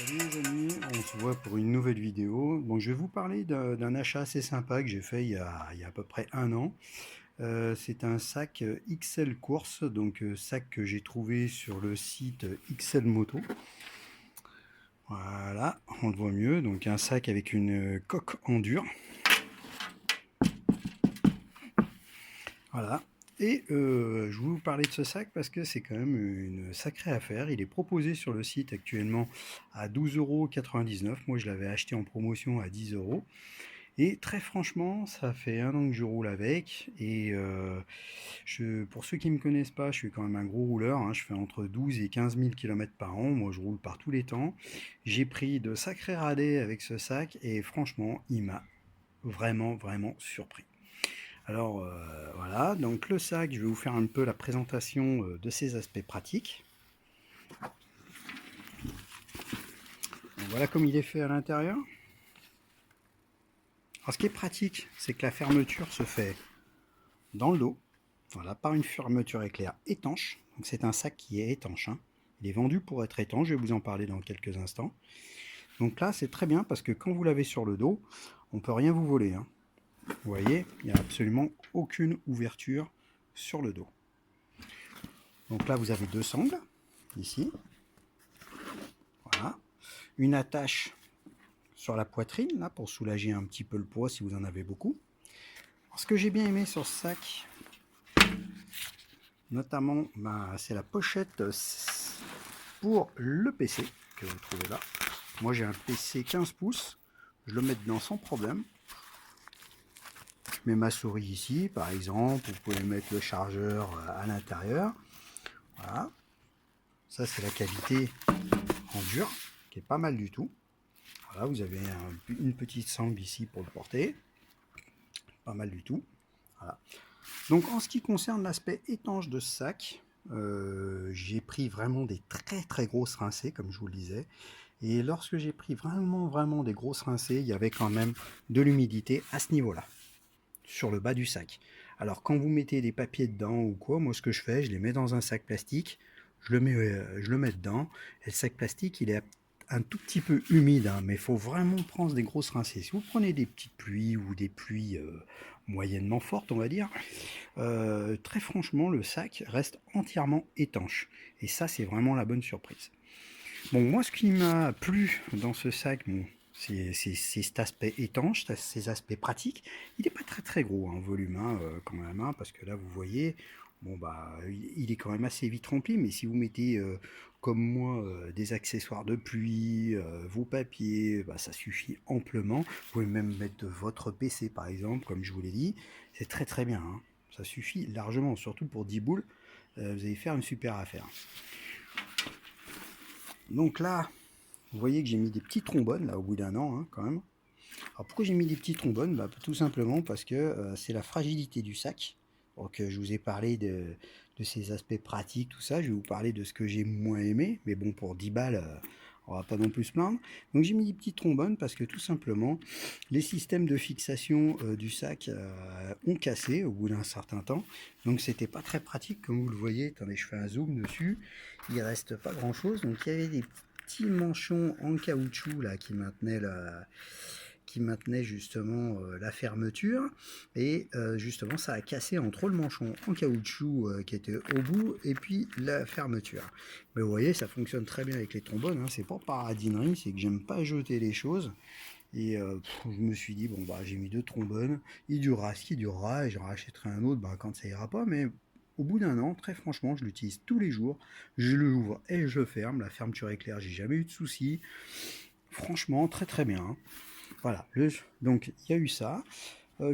Salut les amis, on se voit pour une nouvelle vidéo. Bon, je vais vous parler d'un achat assez sympa que j'ai fait il y a à peu près un an. C'est un sac XL Course, donc sac que j'ai trouvé sur le site XL Moto. Voilà, on le voit mieux. Donc un sac avec une coque en dur. Voilà. Et je voulais vous parler de ce sac parce que c'est quand même une sacrée affaire. Il est proposé sur le site actuellement à 12,99 €. Moi, je l'avais acheté en promotion à 10 €. Et très franchement, ça fait un an que je roule avec. Et pour ceux qui ne me connaissent pas, je suis quand même un gros rouleur, hein. Je fais entre 12 et 15 000 km par an. Moi, je roule par tous les temps. J'ai pris de sacrés radés avec ce sac. Et franchement, il m'a vraiment, vraiment surpris. Alors voilà, donc le sac, je vais vous faire un peu la présentation de ses aspects pratiques. Donc, voilà comme il est fait à l'intérieur. Alors ce qui est pratique, c'est que la fermeture se fait dans le dos, voilà, par une fermeture éclair étanche. Donc c'est un sac qui est étanche, hein. Il est vendu pour être étanche, je vais vous en parler dans quelques instants. Donc là, c'est très bien parce que quand vous l'avez sur le dos, on ne peut rien vous voler, hein. Vous voyez, il n'y a absolument aucune ouverture sur le dos. Donc là, vous avez deux sangles, ici. Voilà. Une attache sur la poitrine, là, pour soulager un petit peu le poids si vous en avez beaucoup. Alors, ce que j'ai bien aimé sur ce sac, notamment, c'est la pochette pour le PC que vous trouvez là. Moi, j'ai un PC 15 pouces. Je le mets dedans sans problème. Je mets ma souris ici, par exemple. Vous pouvez mettre le chargeur à l'intérieur. Voilà. Ça, c'est la qualité en dur, qui est pas mal du tout. Voilà, vous avez une petite sangle ici pour le porter. Pas mal du tout. Voilà. Donc en ce qui concerne l'aspect étanche de ce sac, j'ai pris vraiment des très très grosses rincées, comme je vous le disais. Et lorsque j'ai pris vraiment des grosses rincées, il y avait quand même de l'humidité à ce niveau-là, sur le bas du sac. Alors quand vous mettez des papiers dedans ou quoi, moi ce que je fais, je les mets dans un sac plastique, je le mets dedans, et le sac plastique il est un tout petit peu humide, hein, mais il faut vraiment prendre des grosses rincées. Si vous prenez des petites pluies ou des pluies moyennement fortes, on va dire, très franchement, le sac reste entièrement étanche. Et ça, c'est vraiment la bonne surprise. Bon, moi, ce qui m'a plu dans ce sac, bon, c'est cet aspect étanche, ces aspects pratiques. Il n'est pas très très gros en volume, hein, quand même, hein, parce que là, vous voyez, bon, il est quand même assez vite rempli, mais si vous mettez, comme moi, des accessoires de pluie, vos papiers, ça suffit amplement. Vous pouvez même mettre votre PC, par exemple, comme je vous l'ai dit. C'est très très bien, hein. Ça suffit largement, surtout pour 10 boules. Vous allez faire une super affaire. Donc là, vous voyez que j'ai mis des petits trombones là au bout d'un an, hein, quand même. Alors pourquoi j'ai mis des petits trombones? Tout simplement parce que c'est la fragilité du sac. Donc je vous ai parlé de ces aspects pratiques, tout ça. Je vais vous parler de ce que j'ai moins aimé. Mais bon, pour 10 balles, on va pas non plus se plaindre. Donc j'ai mis des petits trombones parce que tout simplement, les systèmes de fixation du sac ont cassé au bout d'un certain temps. Donc c'était pas très pratique comme vous le voyez. Attendez, je fais un zoom dessus. Il reste pas grand chose. Donc il y avait des petits manchons en caoutchouc là qui maintenait justement la fermeture, et justement ça a cassé entre le manchon en caoutchouc qui était au bout et puis la fermeture. Mais vous voyez, ça fonctionne très bien avec les trombones, hein. C'est pas paradinerie, c'est que j'aime pas jeter les choses. Et je me suis dit, bon j'ai mis deux trombones, il durera ce qui durera, et j'en rachèterai un autre quand ça ira pas. Mais au bout d'un an, très franchement, je l'utilise tous les jours, je l'ouvre et je le ferme, la fermeture éclair, j'ai jamais eu de soucis. Franchement, très très bien, hein. Voilà, donc il y a eu ça.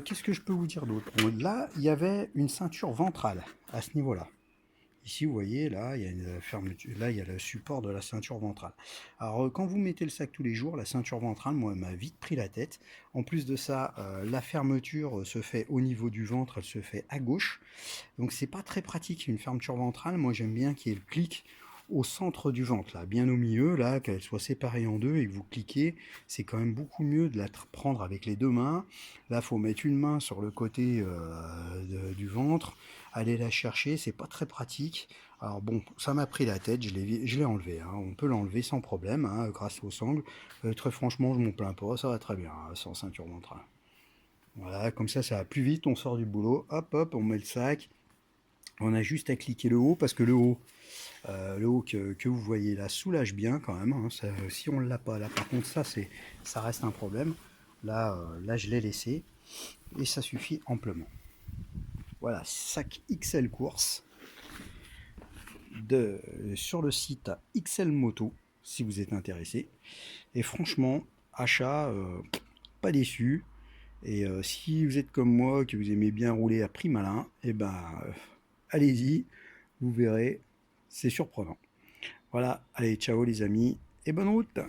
Qu'est-ce que je peux vous dire d'autre? Bon, là, il y avait une ceinture ventrale à ce niveau-là. Ici, vous voyez, là, il y a une fermeture, là, il y a le support de la ceinture ventrale. Alors, quand vous mettez le sac tous les jours, la ceinture ventrale, moi, elle m'a vite pris la tête. En plus de ça, la fermeture se fait au niveau du ventre, elle se fait à gauche. Donc, c'est pas très pratique une fermeture ventrale. Moi, j'aime bien qu'il y ait le clic au centre du ventre, là, bien au milieu, là, qu'elle soit séparée en deux et que vous cliquez. C'est quand même beaucoup mieux de la prendre avec les deux mains. Là, faut mettre une main sur le côté du ventre, aller la chercher, c'est pas très pratique. Alors bon, ça m'a pris la tête, je l'ai enlevé, hein. On peut l'enlever sans problème, hein, grâce aux sangles. Très franchement, je m'en plains pas, ça va très bien, hein, sans ceinture ventre, hein. Voilà, comme ça va plus vite, on sort du boulot, hop hop, on met le sac. On a juste à cliquer le haut parce que le haut que vous voyez là soulage bien quand même, hein. Si on ne l'a pas là, par contre ça reste un problème. Là je l'ai laissé et ça suffit amplement. Voilà, sac XL course sur le site XL Moto si vous êtes intéressé. Et franchement, achat, pas déçu. Et si vous êtes comme moi, que vous aimez bien rouler à prix malin, et ben allez-y, vous verrez, c'est surprenant. Voilà, allez, ciao les amis, et bonne route. I'm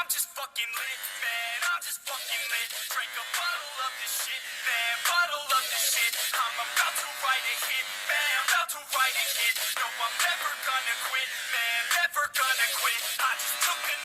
just fucking lit, man. I'm just fucking lit. Drink a bottle of this shit, man.